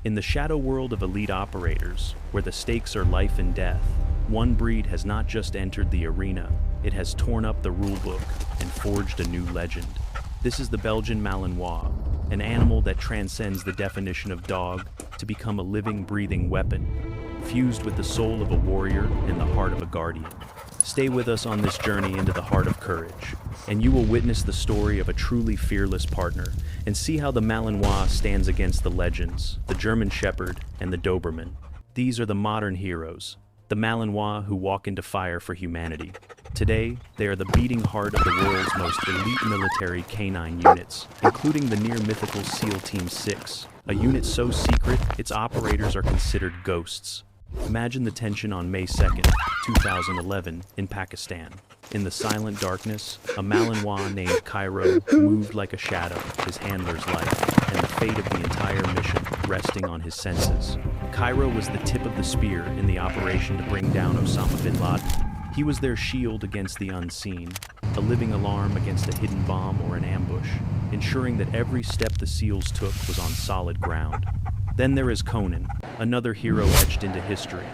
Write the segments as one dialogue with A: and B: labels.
A: In the shadow world of elite operators, where the stakes are life and death, one breed has not just entered the arena, it has torn up the rulebook and forged a new legend. This is the Belgian Malinois, an animal that transcends the definition of dog to become a living, breathing weapon, fused with the soul of a warrior and the heart of a guardian. Stay with us on this journey into the heart of courage, and you will witness the story of a truly fearless partner and see how the Malinois stands against the legends, the German Shepherd and the Doberman. These are the modern heroes, the Malinois who walk into fire for humanity. Today, they are the beating heart of the world's most elite military canine units, including the near-mythical SEAL Team 6, a unit so secret its operators are considered ghosts. Imagine the tension on May 2nd, 2011, in Pakistan. In the silent darkness, a Malinois named Cairo moved like a shadow, his handler's life, and the fate of the entire mission resting on his senses. Cairo was the tip of the spear in the operation to bring down Osama bin Laden. He was their shield against the unseen, a living alarm against a hidden bomb or an ambush, ensuring that every step the SEALs took was on solid ground. Then there is Conan, another hero etched into history.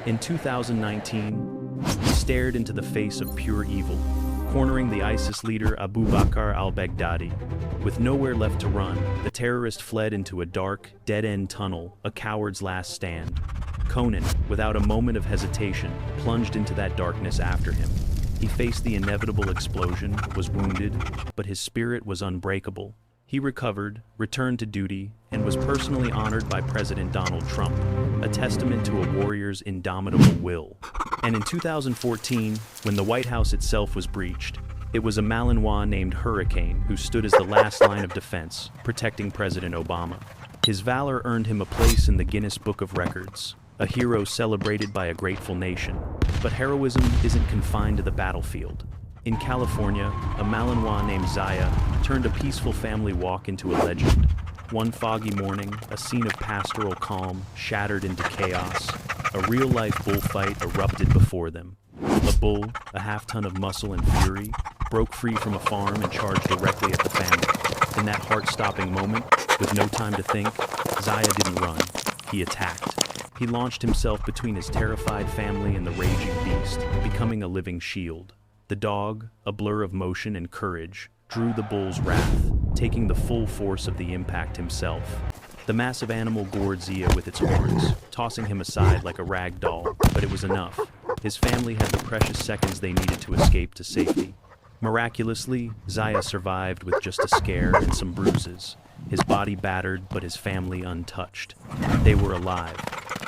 A: In 2019, he stared into the face of pure evil, cornering the ISIS leader Abu Bakr al-Baghdadi. With nowhere left to run, the terrorist fled into a dark, dead-end tunnel, a coward's last stand. Conan, without a moment of hesitation, plunged into that darkness after him. He faced the inevitable explosion, was wounded, but his spirit was unbreakable. He recovered, returned to duty, and was personally honored by President Donald Trump, a testament to a warrior's indomitable will. And in 2014, when the White House itself was breached, it was a Malinois named Hurricane who stood as the last line of defense, protecting President Obama. His valor earned him a place in the Guinness Book of Records, a hero celebrated by a grateful nation. But heroism isn't confined to the battlefield. In California, a Malinois named Zaya turned a peaceful family walk into a legend. One foggy morning, a scene of pastoral calm shattered into chaos. A real-life bullfight erupted before them. A bull, a half-ton of muscle and fury, broke free from a farm and charged directly at the family. In that heart-stopping moment, with no time to think, Zaya didn't run. He attacked. He launched himself between his terrified family and the raging beast, becoming a living shield. The dog, a blur of motion and courage, drew the bull's wrath, taking the full force of the impact himself. The massive animal gored Zia with its horns, tossing him aside like a rag doll, but it was enough. His family had the precious seconds they needed to escape to safety. Miraculously, Zaya survived with just a scare and some bruises, his body battered but his family untouched. They were alive,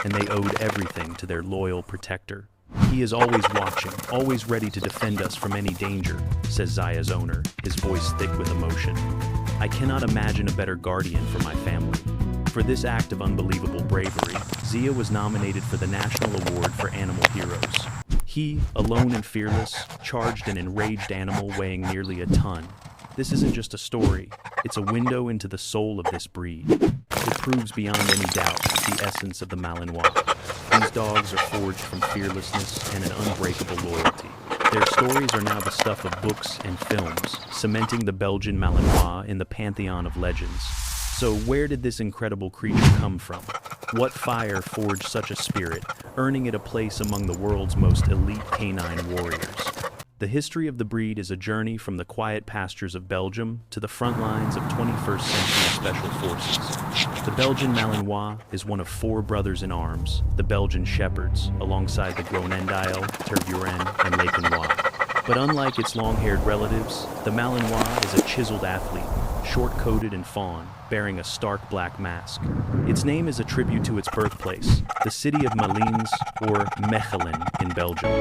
A: and they owed everything to their loyal protector. "He is always watching, always ready to defend us from any danger," says Zaya's owner, his voice thick with emotion. "I cannot imagine a better guardian for my family." For this act of unbelievable bravery, Zia was nominated for the National Award for Animal Heroes. He, alone and fearless, charged an enraged animal weighing nearly a ton. This isn't just a story, it's a window into the soul of this breed. It proves beyond any doubt the essence of the Malinois. These dogs are forged from fearlessness and an unbreakable loyalty. Their stories are now the stuff of books and films, cementing the Belgian Malinois in the pantheon of legends. So where did this incredible creature come from? What fire forged such a spirit, earning it a place among the world's most elite canine warriors? The history of the breed is a journey from the quiet pastures of Belgium to the front lines of 21st century special forces. The Belgian Malinois is one of four brothers in arms, the Belgian Shepherds, alongside the Groenendael, Tervuren, and Lakenois. But unlike its long-haired relatives, the Malinois is a chiseled athlete, short-coated and fawn, bearing a stark black mask. Its name is a tribute to its birthplace, the city of Malines, or Mechelen, in Belgium.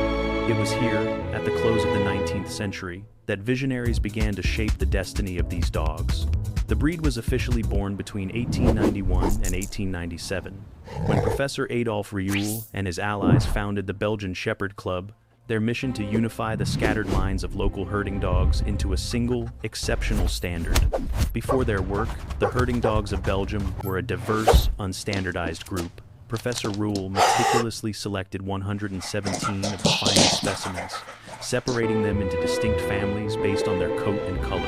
A: It was here, at the close of the 19th century, that visionaries began to shape the destiny of these dogs. The breed was officially born between 1891 and 1897, when Professor Adolf Rioul and his allies founded the Belgian Shepherd Club, their mission to unify the scattered lines of local herding dogs into a single, exceptional standard. Before their work, the herding dogs of Belgium were a diverse, unstandardized group. Professor Rule meticulously selected 117 of the finest specimens, separating them into distinct families based on their coat and color.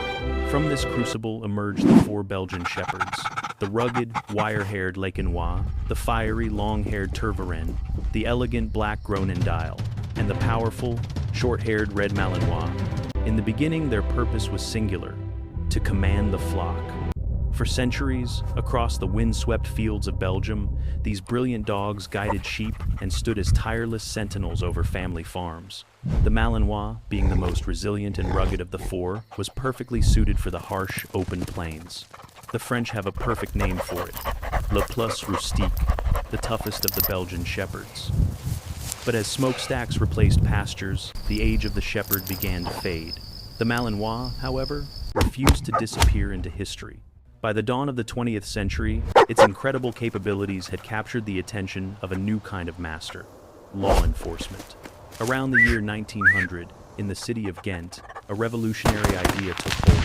A: From this crucible emerged the four Belgian Shepherds, the rugged, wire-haired Malinois, the fiery, long-haired Tervuren, the elegant black Groenendael, and the powerful, short-haired red Malinois. In the beginning, their purpose was singular: to command the flock. For centuries, across the wind-swept fields of Belgium, these brilliant dogs guided sheep and stood as tireless sentinels over family farms. The Malinois, being the most resilient and rugged of the four, was perfectly suited for the harsh, open plains. The French have a perfect name for it: Le Plus Rustique, the toughest of the Belgian shepherds. But as smokestacks replaced pastures, the age of the shepherd began to fade. The Malinois, however, refused to disappear into history. By the dawn of the 20th century, its incredible capabilities had captured the attention of a new kind of master: law enforcement. Around the year 1900, in the city of Ghent, a revolutionary idea took hold: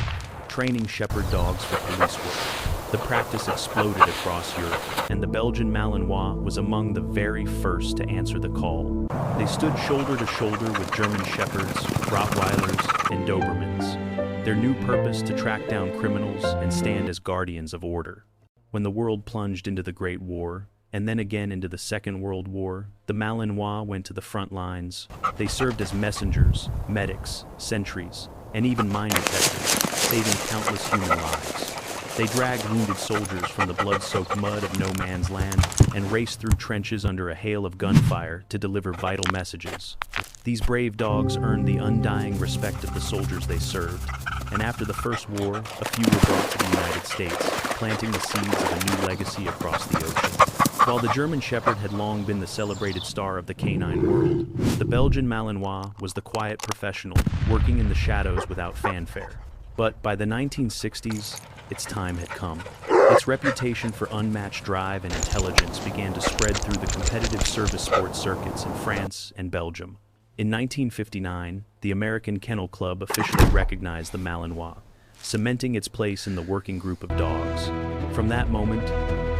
A: training shepherd dogs for police work. The practice exploded across Europe, and the Belgian Malinois was among the very first to answer the call. They stood shoulder to shoulder with German shepherds, Rottweilers, and Dobermans, their new purpose to track down criminals and stand as guardians of order. When the world plunged into the Great War, and then again into the Second World War, the Malinois went to the front lines. They served as messengers, medics, sentries, and even mine detectors, saving countless human lives. They dragged wounded soldiers from the blood-soaked mud of no man's land and raced through trenches under a hail of gunfire to deliver vital messages. These brave dogs earned the undying respect of the soldiers they served, and after the First War, a few were brought to the United States, planting the seeds of a new legacy across the ocean. While the German Shepherd had long been the celebrated star of the canine world, the Belgian Malinois was the quiet professional, working in the shadows without fanfare. But by the 1960s, its time had come. Its reputation for unmatched drive and intelligence began to spread through the competitive service sports circuits in France and Belgium. In 1959, the American Kennel Club officially recognized the Malinois, cementing its place in the working group of dogs. From that moment,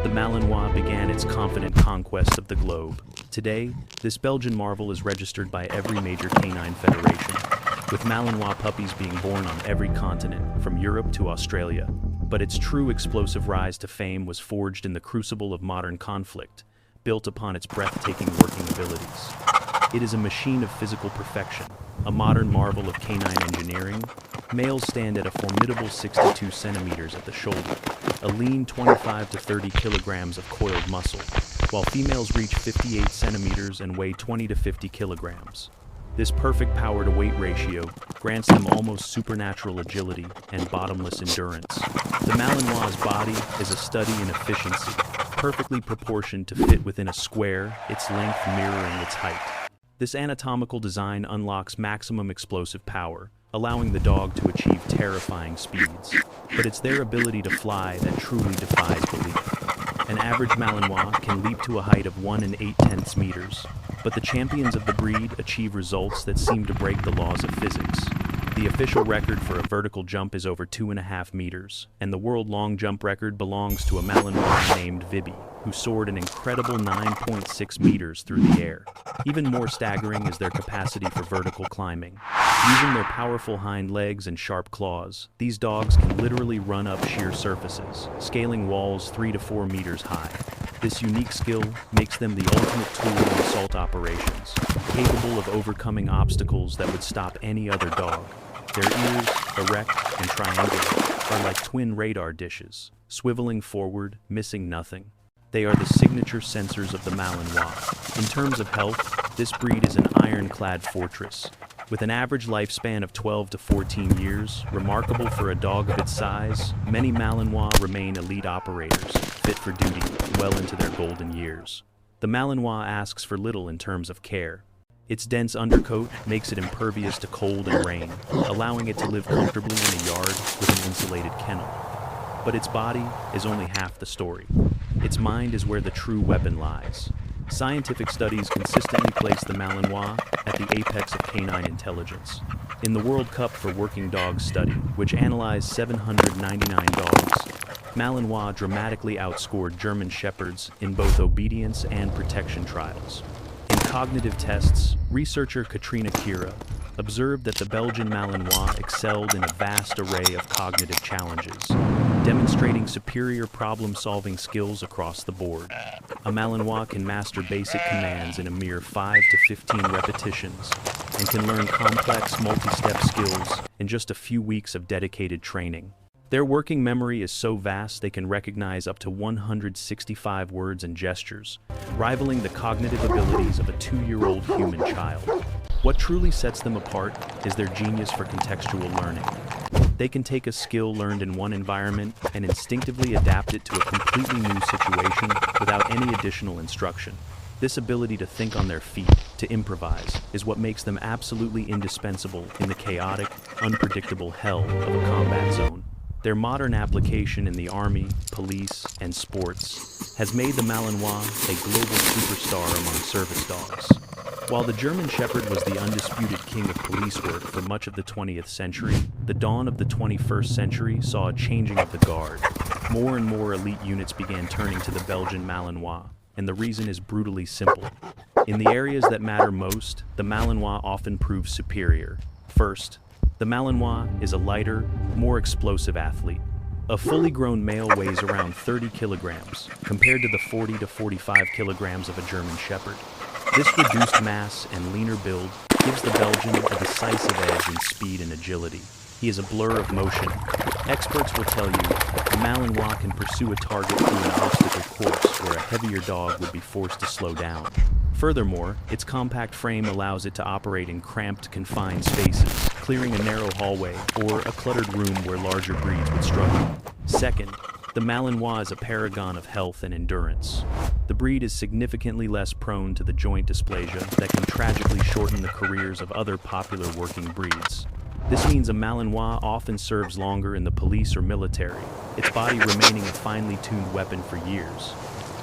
A: the Malinois began its confident conquest of the globe. Today, this Belgian marvel is registered by every major canine federation, with Malinois puppies being born on every continent, from Europe to Australia. But its true explosive rise to fame was forged in the crucible of modern conflict, built upon its breathtaking working abilities. It is a machine of physical perfection, a modern marvel of canine engineering. Males stand at a formidable 62 centimeters at the shoulder, a lean 25 to 30 kilograms of coiled muscle, while females reach 58 centimeters and weigh 20 to 50 kilograms. This perfect power-to-weight ratio grants them almost supernatural agility and bottomless endurance. The Malinois' body is a study in efficiency, perfectly proportioned to fit within a square, its length mirroring its height. This anatomical design unlocks maximum explosive power, allowing the dog to achieve terrifying speeds. But it's their ability to fly that truly defies belief. An average Malinois can leap to a height of 1 8/10 meters, but the champions of the breed achieve results that seem to break the laws of physics. The official record for a vertical jump is over 2.5 meters, and the world long jump record belongs to a Malinois named Vibi, who soared an incredible 9.6 meters through the air. Even more staggering is their capacity for vertical climbing. Using their powerful hind legs and sharp claws, these dogs can literally run up sheer surfaces, scaling walls 3 to 4 meters high. This unique skill makes them the ultimate tool in assault operations, capable of overcoming obstacles that would stop any other dog. Their ears, erect and triangular, are like twin radar dishes, swiveling forward, missing nothing. They are the signature sensors of the Malinois. In terms of health, this breed is an ironclad fortress. With an average lifespan of 12 to 14 years, remarkable for a dog of its size, many Malinois remain elite operators, fit for duty well into their golden years. The Malinois asks for little in terms of care. Its dense undercoat makes it impervious to cold and rain, allowing it to live comfortably in a yard with an insulated kennel. But its body is only half the story. Its mind is where the true weapon lies. Scientific studies consistently place the Malinois at the apex of canine intelligence. In the World Cup for Working Dogs study, which analyzed 799 dogs, Malinois dramatically outscored German Shepherds in both obedience and protection trials. In cognitive tests, researcher Katrina Kira observed that the Belgian Malinois excelled in a vast array of cognitive challenges. demonstrating superior problem-solving skills across the board. A Malinois can master basic commands in a mere 5 to 15 repetitions and can learn complex multi-step skills in just a few weeks of dedicated training. Their working memory is so vast they can recognize up to 165 words and gestures, rivaling the cognitive abilities of a 2-year-old human child. What truly sets them apart is their genius for contextual learning. They can take a skill learned in one environment and instinctively adapt it to a completely new situation without any additional instruction. This ability to think on their feet, to improvise, is what makes them absolutely indispensable in the chaotic, unpredictable hell of a combat zone. Their modern application in the army, police, and sports has made the Malinois a global superstar among service dogs. While the German Shepherd was the undisputed king of police work for much of the 20th century, the dawn of the 21st century saw a changing of the guard. More and more elite units began turning to the Belgian Malinois, and the reason is brutally simple. In the areas that matter most, the Malinois often proves superior. First, the Malinois is a lighter, more explosive athlete. A fully grown male weighs around 30 kilograms, compared to the 40 to 45 kilograms of a German Shepherd. This reduced mass and leaner build gives the Belgian a decisive edge in speed and agility. He is a blur of motion. Experts will tell you the Malinois can pursue a target through an obstacle course where a heavier dog would be forced to slow down. Furthermore, its compact frame allows it to operate in cramped, confined spaces, clearing a narrow hallway or a cluttered room where larger breeds would struggle. Second, the Malinois is a paragon of health and endurance. The breed is significantly less prone to the joint dysplasia that can tragically shorten the careers of other popular working breeds. This means a Malinois often serves longer in the police or military, its body remaining a finely tuned weapon for years.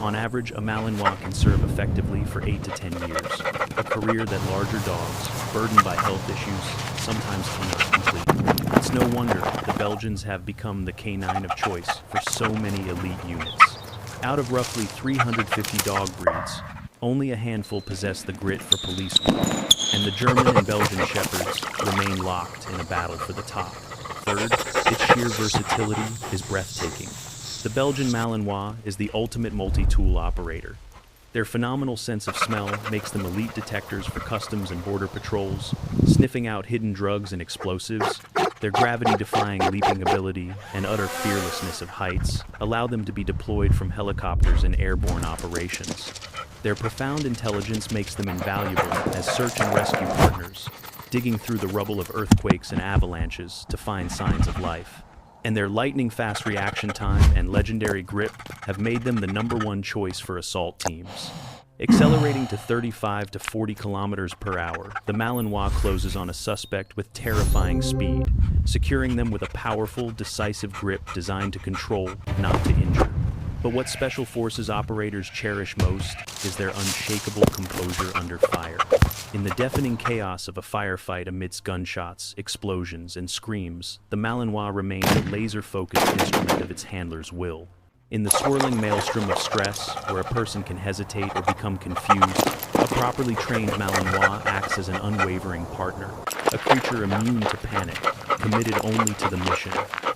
A: On average, a Malinois can serve effectively for 8 to 10 years, a career that larger dogs, burdened by health issues, sometimes cannot complete. It's no wonder the Belgians have become the canine of choice for so many elite units. Out of roughly 350 dog breeds, only a handful possess the grit for police work, and the German and Belgian Shepherds remain locked in a battle for the top. Third, its sheer versatility is breathtaking. The Belgian Malinois is the ultimate multi-tool operator. Their phenomenal sense of smell makes them elite detectors for customs and border patrols, sniffing out hidden drugs and explosives. Their gravity-defying leaping ability and utter fearlessness of heights allow them to be deployed from helicopters in airborne operations. Their profound intelligence makes them invaluable as search and rescue partners, digging through the rubble of earthquakes and avalanches to find signs of life. And their lightning-fast reaction time and legendary grip have made them the #1 choice for assault teams. Accelerating to 35 to 40 kilometers per hour, the Malinois closes on a suspect with terrifying speed, securing them with a powerful, decisive grip designed to control, not to injure. But what Special Forces operators cherish most is their unshakable composure under fire. In the deafening chaos of a firefight amidst gunshots, explosions, and screams, the Malinois remains a laser-focused instrument of its handler's will. In the swirling maelstrom of stress, where a person can hesitate or become confused, a properly trained Malinois acts as an unwavering partner, a creature immune to panic, committed only to the mission.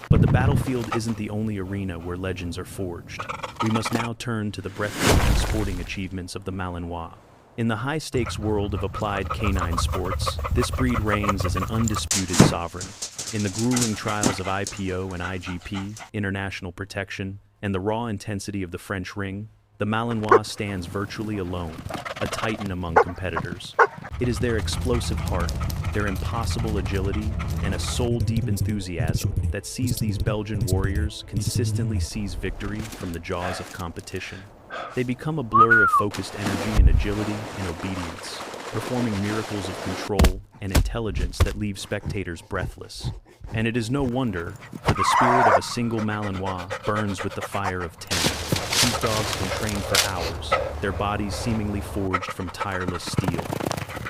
A: But the battlefield isn't the only arena where legends are forged. We must now turn to the breathtaking sporting achievements of the Malinois. In the high-stakes world of applied canine sports, this breed reigns as an undisputed sovereign. In the grueling trials of IPO and IGP, international protection, and the raw intensity of the French ring, the Malinois stands virtually alone, a titan among competitors. It is their explosive heart, their impossible agility, and a soul-deep enthusiasm that sees these Belgian warriors consistently seize victory from the jaws of competition. They become a blur of focused energy and agility and obedience, performing miracles of control and intelligence that leave spectators breathless. And it is no wonder, for the spirit of a single Malinois burns with the fire of 10. These dogs can train for hours, their bodies seemingly forged from tireless steel.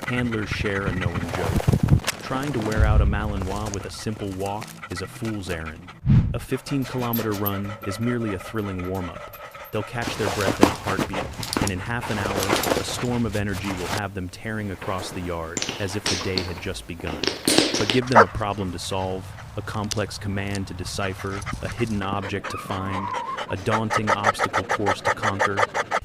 A: Handlers share a knowing joke. Trying to wear out a Malinois with a simple walk is a fool's errand. A 15-kilometer run is merely a thrilling warm-up. They'll catch their breath in a heartbeat, and in half an hour, a storm of energy will have them tearing across the yard as if the day had just begun. But give them a problem to solve, a complex command to decipher, a hidden object to find, a daunting obstacle course to conquer,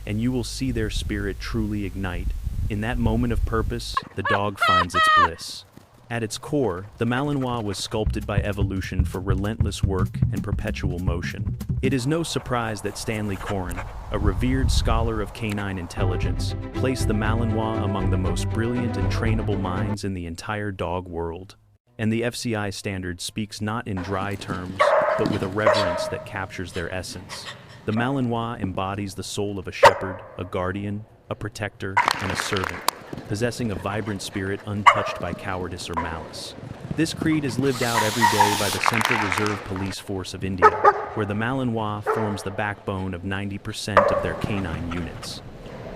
A: and you will see their spirit truly ignite. In that moment of purpose, the dog finds its bliss. At its core, the Malinois was sculpted by evolution for relentless work and perpetual motion. It is no surprise that Stanley Coren, a revered scholar of canine intelligence, placed the Malinois among the most brilliant and trainable minds in the entire dog world. And the FCI standard speaks not in dry terms, but with a reverence that captures their essence. The Malinois embodies the soul of a shepherd, a guardian, a protector, and a servant, possessing a vibrant spirit untouched by cowardice or malice. This creed is lived out every day by the Central Reserve Police Force of India, where the Malinois forms the backbone of 90% of their canine units.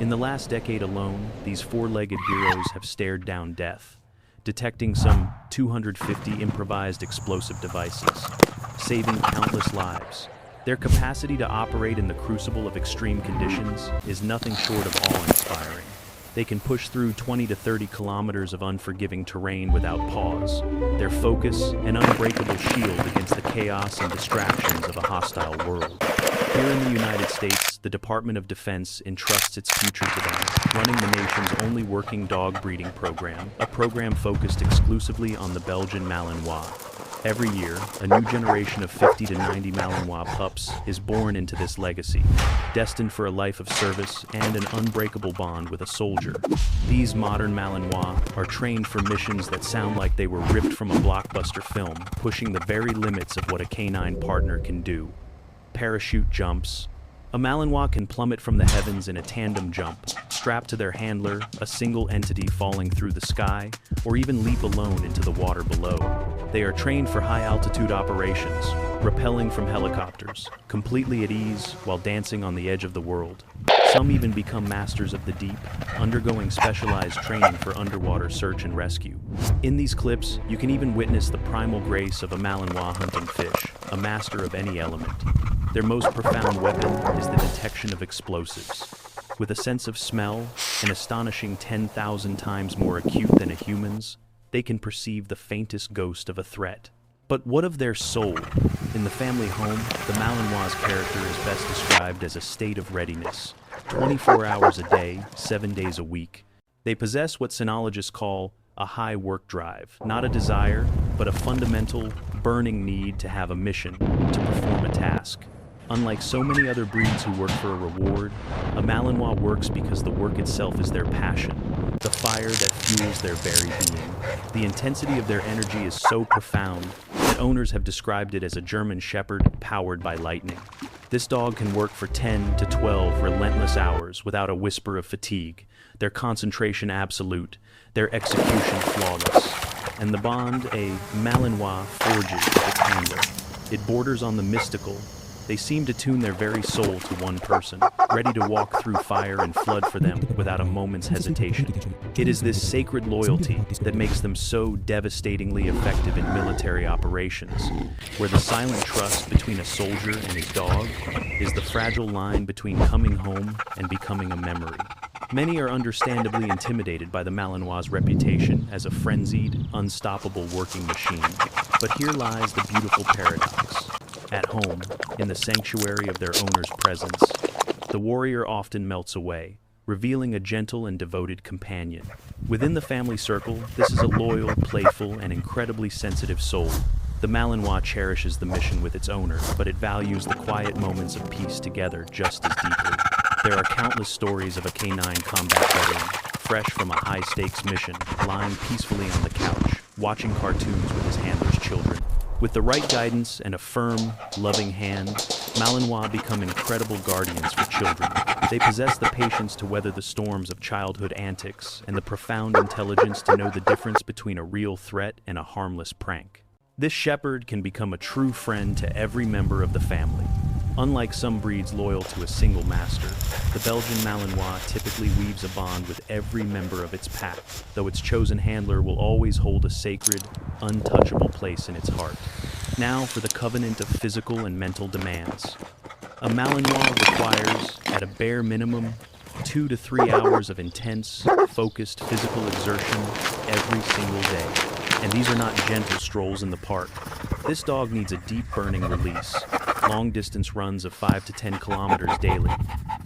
A: In the last decade alone, these four-legged heroes have stared down death, detecting some 250 improvised explosive devices, saving countless lives. Their capacity to operate in the crucible of extreme conditions is nothing short of awe-inspiring. They can push through 20 to 30 kilometers of unforgiving terrain without pause, their focus an unbreakable shield against the chaos and distractions of a hostile world. Here in the United States, the Department of Defense entrusts its future to them, running the nation's only working dog breeding program, a program focused exclusively on the Belgian Malinois. Every year, a new generation of 50 to 90 Malinois pups is born into this legacy, destined for a life of service and an unbreakable bond with a soldier. These modern Malinois are trained for missions that sound like they were ripped from a blockbuster film, pushing the very limits of what a canine partner can do. Parachute jumps. A Malinois can plummet from the heavens in a tandem jump, strapped to their handler, a single entity falling through the sky, or even leap alone into the water below. They are trained for high-altitude operations, rappelling from helicopters, completely at ease while dancing on the edge of the world. Some even become masters of the deep, undergoing specialized training for underwater search and rescue. In these clips, you can even witness the primal grace of a Malinois hunting fish, a master of any element. Their most profound weapon is the detection of explosives. With a sense of smell, an astonishing 10,000 times more acute than a human's, they can perceive the faintest ghost of a threat. But what of their soul? In the family home, the Malinois' character is best described as a state of readiness, 24 hours a day, 7 days a week. They possess what sinologists call a high work drive, not a desire, but a fundamental, burning need to have a mission, to perform a task. Unlike so many other breeds who work for a reward, a Malinois works because the work itself is their passion, the fire that fuels their very being. The intensity of their energy is so profound that owners have described it as a German shepherd powered by lightning. This dog can work for 10 to 12 relentless hours without a whisper of fatigue, their concentration absolute, their execution flawless, and the bond a Malinois forges with its handler. It borders on the mystical. They seem to tune their very soul to one person, ready to walk through fire and flood for them without a moment's hesitation. It is this sacred loyalty that makes them so devastatingly effective in military operations, where the silent trust between a soldier and his dog is the fragile line between coming home and becoming a memory. Many are understandably intimidated by the Malinois' reputation as a frenzied, unstoppable working machine. But here lies the beautiful paradox. At home, in the sanctuary of their owner's presence, the warrior often melts away, revealing a gentle and devoted companion. Within the family circle, this is a loyal, playful, and incredibly sensitive soul. The Malinois cherishes the mission with its owner, but it values the quiet moments of peace together just as deeply. There are countless stories of a canine combat veteran, fresh from a high-stakes mission, lying peacefully on the couch, watching cartoons with his handler's children. With the right guidance and a firm, loving hand, Malinois become incredible guardians for children. They possess the patience to weather the storms of childhood antics and the profound intelligence to know the difference between a real threat and a harmless prank. This shepherd can become a true friend to every member of the family. Unlike some breeds loyal to a single master, the Belgian Malinois typically weaves a bond with every member of its pack, though its chosen handler will always hold a sacred, untouchable place in its heart. Now for the covenant of physical and mental demands. A Malinois requires, at a bare minimum, 2 to 3 hours of intense, focused physical exertion every single day. And these are not gentle strolls in the park. This dog needs a deep burning release, long-distance runs of 5 to 10 kilometers daily,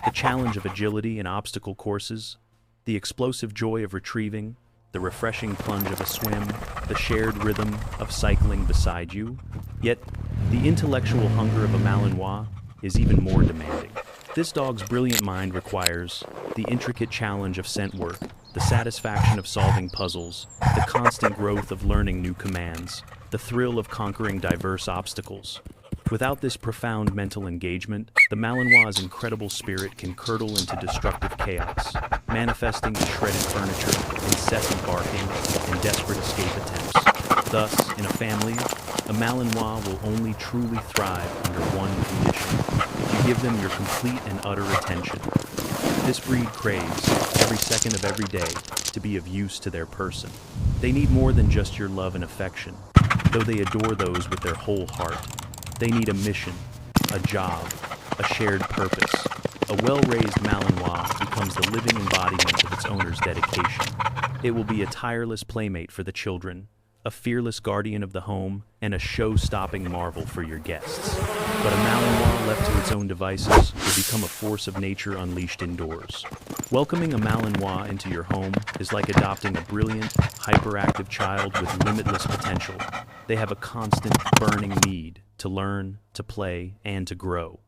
A: the challenge of agility and obstacle courses, the explosive joy of retrieving, the refreshing plunge of a swim, the shared rhythm of cycling beside you. Yet, the intellectual hunger of a Malinois is even more demanding. This dog's brilliant mind requires the intricate challenge of scent work, the satisfaction of solving puzzles, the constant growth of learning new commands, the thrill of conquering diverse obstacles. Without this profound mental engagement, the Malinois' incredible spirit can curdle into destructive chaos, manifesting in shredded furniture, incessant barking, and desperate escape attempts. Thus, in a family, a Malinois will only truly thrive under one condition: if you give them your complete and utter attention. This breed craves, every second of every day, to be of use to their person. They need more than just your love and affection, though they adore those with their whole heart. They need a mission, a job, a shared purpose. A well-raised Malinois becomes the living embodiment of its owner's dedication. It will be a tireless playmate for the children, a fearless guardian of the home, and a show-stopping marvel for your guests. But a Malinois left to its own devices will become a force of nature unleashed indoors. Welcoming a Malinois into your home is like adopting a brilliant, hyperactive child with limitless potential. They have a constant, burning need to learn, to play, and to grow.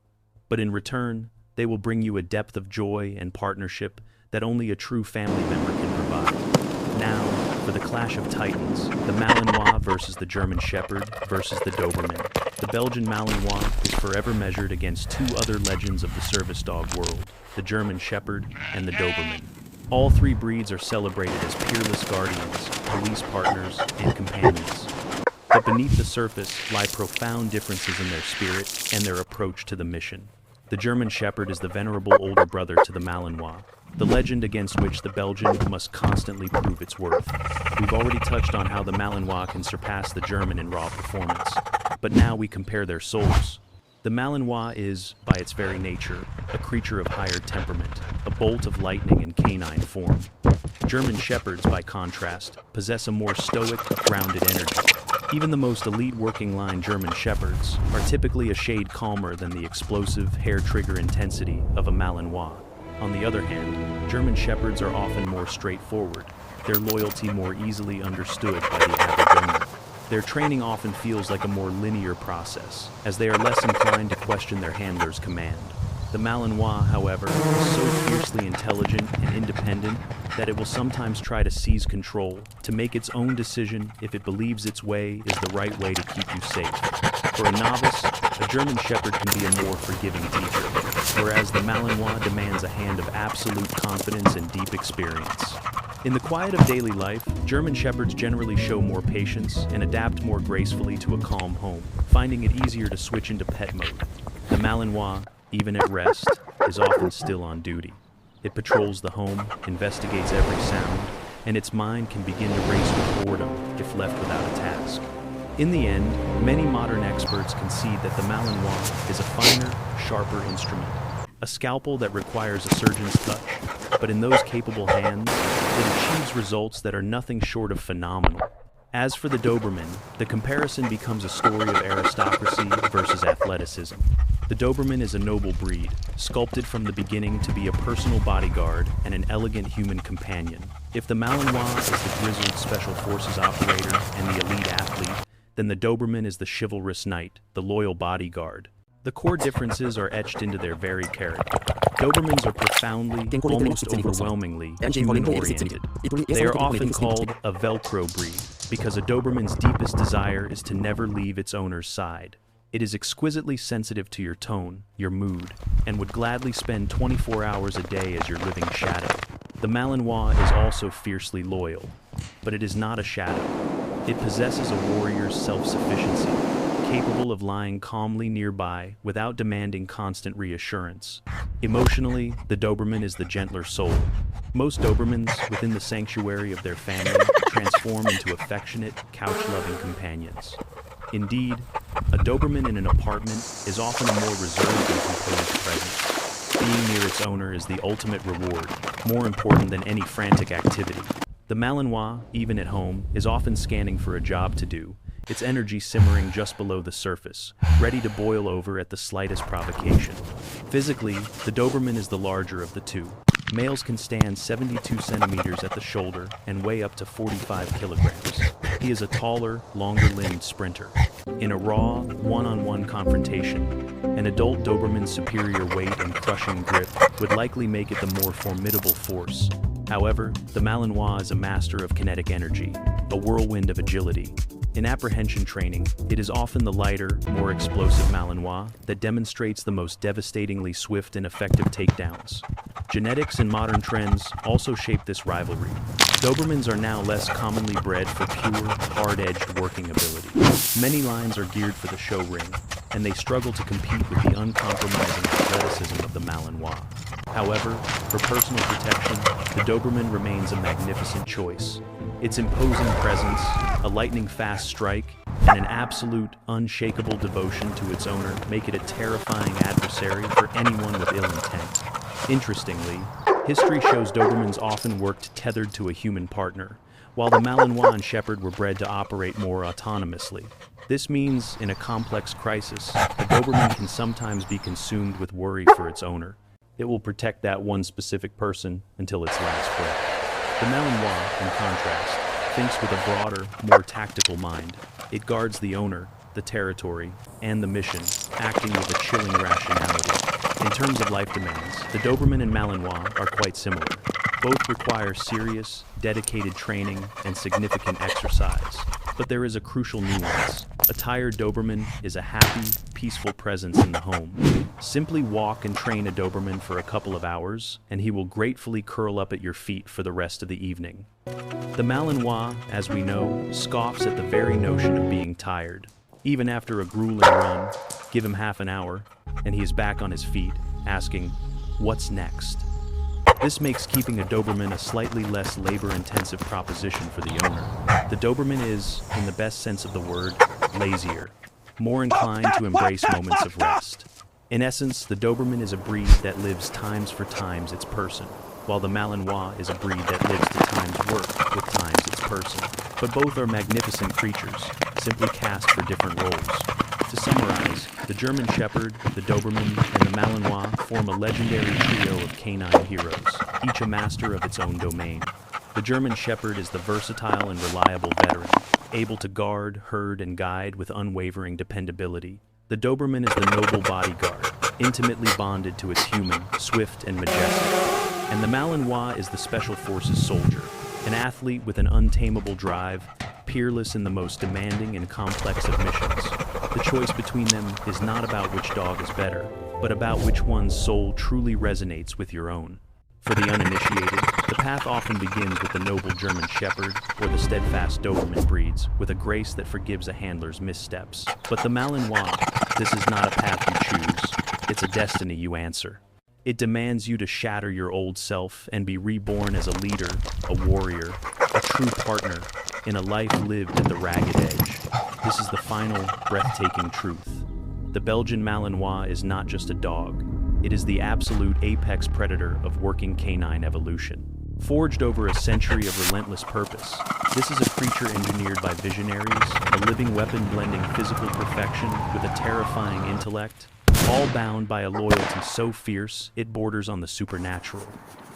A: But in return, they will bring you a depth of joy and partnership that only a true family member can provide. Now, for the clash of titans, the Malinois versus the German Shepherd versus the Doberman. The Belgian Malinois is forever measured against two other legends of the service dog world, the German Shepherd and the Doberman. All three breeds are celebrated as peerless guardians, police partners, and companions. But beneath the surface lie profound differences in their spirit and their approach to the mission. The German Shepherd is the venerable older brother to the Malinois, the legend against which the Belgian must constantly prove its worth. We've already touched on how the Malinois can surpass the German in raw performance, but now we compare their souls. The Malinois is, by its very nature, a creature of higher temperament, a bolt of lightning in canine form. German Shepherds, by contrast, possess a more stoic, grounded energy. Even the most elite working-line German Shepherds are typically a shade calmer than the explosive, hair-trigger intensity of a Malinois. On the other hand, German Shepherds are often more straightforward, their loyalty more easily understood by the average owner. Their training often feels like a more linear process, as they are less inclined to question their handler's command. The Malinois, however, is so fiercely intelligent and independent that it will sometimes try to seize control, to make its own decision if it believes its way is the right way to keep you safe. For a novice, a German Shepherd can be a more forgiving teacher, whereas the Malinois demands a hand of absolute confidence and deep experience. In the quiet of daily life, German Shepherds generally show more patience and adapt more gracefully to a calm home, finding it easier to switch into pet mode. The Malinois, even at rest, is often still on duty. It patrols the home, investigates every sound, and its mind can begin to race with boredom if left without a task. In the end, many modern experts concede that the Malinois is a finer, sharper instrument, a scalpel that requires a surgeon's touch, but in those capable hands, it achieves results that are nothing short of phenomenal. As for the Doberman, the comparison becomes a story of aristocracy versus athleticism. The Doberman is a noble breed, sculpted from the beginning to be a personal bodyguard and an elegant human companion. If the Malinois is the grizzled special forces operator and the elite athlete, then the Doberman is the chivalrous knight, the loyal bodyguard. The core differences are etched into their very character. Dobermans are profoundly, almost overwhelmingly, human-oriented. They are often called a Velcro breed because a Doberman's deepest desire is to never leave its owner's side. It is exquisitely sensitive to your tone, your mood, and would gladly spend 24 hours a day as your living shadow. The Malinois is also fiercely loyal, but it is not a shadow. It possesses a warrior's self-sufficiency, capable of lying calmly nearby without demanding constant reassurance. Emotionally, the Doberman is the gentler soul. Most Dobermans, within the sanctuary of their family, transform into affectionate, couch-loving companions. Indeed, a Doberman in an apartment is often a more reserved and composed presence. Being near its owner is the ultimate reward, more important than any frantic activity. The Malinois, even at home, is often scanning for a job to do, its energy simmering just below the surface, ready to boil over at the slightest provocation. Physically, the Doberman is the larger of the two. Males can stand 72 centimeters at the shoulder and weigh up to 45 kilograms. He is a taller, longer-limbed sprinter. In a raw, one-on-one confrontation, an adult Doberman's superior weight and crushing grip would likely make it the more formidable force. However, the Malinois is a master of kinetic energy, a whirlwind of agility. In apprehension training, it is often the lighter, more explosive Malinois that demonstrates the most devastatingly swift and effective takedowns. Genetics and modern trends also shape this rivalry. Dobermans are now less commonly bred for pure, hard-edged working ability. Many lines are geared for the show ring, and they struggle to compete with the uncompromising athleticism of the Malinois. However, for personal protection, the Doberman remains a magnificent choice. Its imposing presence, a lightning-fast strike, and an absolute, unshakable devotion to its owner make it a terrifying adversary for anyone with ill intent. Interestingly, history shows Dobermans often worked tethered to a human partner, while the Malinois and Shepherd were bred to operate more autonomously. This means, in a complex crisis, a Doberman can sometimes be consumed with worry for its owner. It will protect that one specific person until its last breath. The Malinois, in contrast, thinks with a broader, more tactical mind. It guards the owner, the territory, and the mission, acting with a chilling rationality. In terms of life demands, the Doberman and Malinois are quite similar. Both require serious, dedicated training and significant exercise. But there is a crucial nuance. A tired Doberman is a happy, peaceful presence in the home. Simply walk and train a Doberman for a couple of hours, and he will gratefully curl up at your feet for the rest of the evening. The Malinois, as we know, scoffs at the very notion of being tired. Even after a grueling run, give him half an hour, and he is back on his feet, asking, "What's next?" This makes keeping a Doberman a slightly less labor-intensive proposition for the owner. The Doberman is, in the best sense of the word, lazier, more inclined to embrace moments of rest. In essence, the Doberman is a breed that lives times for times its person, while the Malinois is a breed that lives to times work with times its person. But both are magnificent creatures, simply cast for different roles. To summarize, the German Shepherd, the Doberman, and the Malinois form a legendary trio of canine heroes, each a master of its own domain. The German Shepherd is the versatile and reliable veteran, able to guard, herd, and guide with unwavering dependability. The Doberman is the noble bodyguard, intimately bonded to its human, swift and majestic. And the Malinois is the Special Forces soldier, an athlete with an untamable drive, peerless in the most demanding and complex of missions. The choice between them is not about which dog is better, but about which one's soul truly resonates with your own. For the uninitiated, the path often begins with the noble German Shepherd or the steadfast Doberman breeds, with a grace that forgives a handler's missteps. But the Malinois, this is not a path you choose, it's a destiny you answer. It demands you to shatter your old self and be reborn as a leader, a warrior, a true partner, in a life lived at the ragged edge. This is the final, breathtaking truth. The Belgian Malinois is not just a dog. It is the absolute apex predator of working canine evolution. Forged over a century of relentless purpose, this is a creature engineered by visionaries, a living weapon blending physical perfection with a terrifying intellect, all bound by a loyalty so fierce it borders on the supernatural.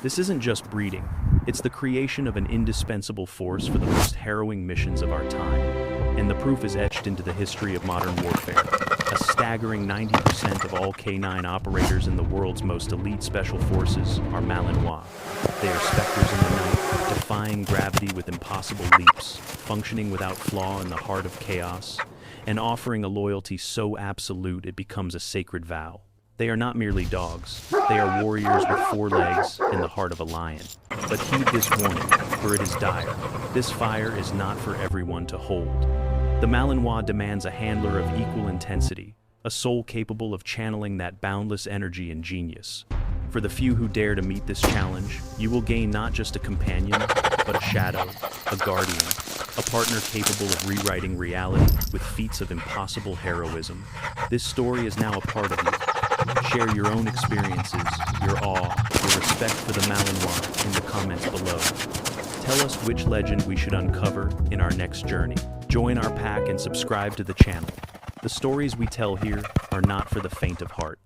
A: This isn't just breeding, it's the creation of an indispensable force for the most harrowing missions of our time. And the proof is etched into the history of modern warfare. A staggering 90% of all canine operators in the world's most elite special forces are Malinois. They are specters in the night, defying gravity with impossible leaps, functioning without flaw in the heart of chaos, and offering a loyalty so absolute it becomes a sacred vow. They are not merely dogs, they are warriors with 4 legs and the heart of a lion. But heed this warning, for it is dire. This fire is not for everyone to hold. The Malinois demands a handler of equal intensity, a soul capable of channeling that boundless energy and genius. For the few who dare to meet this challenge, you will gain not just a companion, but a shadow, a guardian, a partner capable of rewriting reality with feats of impossible heroism. This story is now a part of you. Share your own experiences, your awe, your respect for the Malinois in the comments below. Tell us which legend we should uncover in our next journey. Join our pack and subscribe to the channel. The stories we tell here are not for the faint of heart.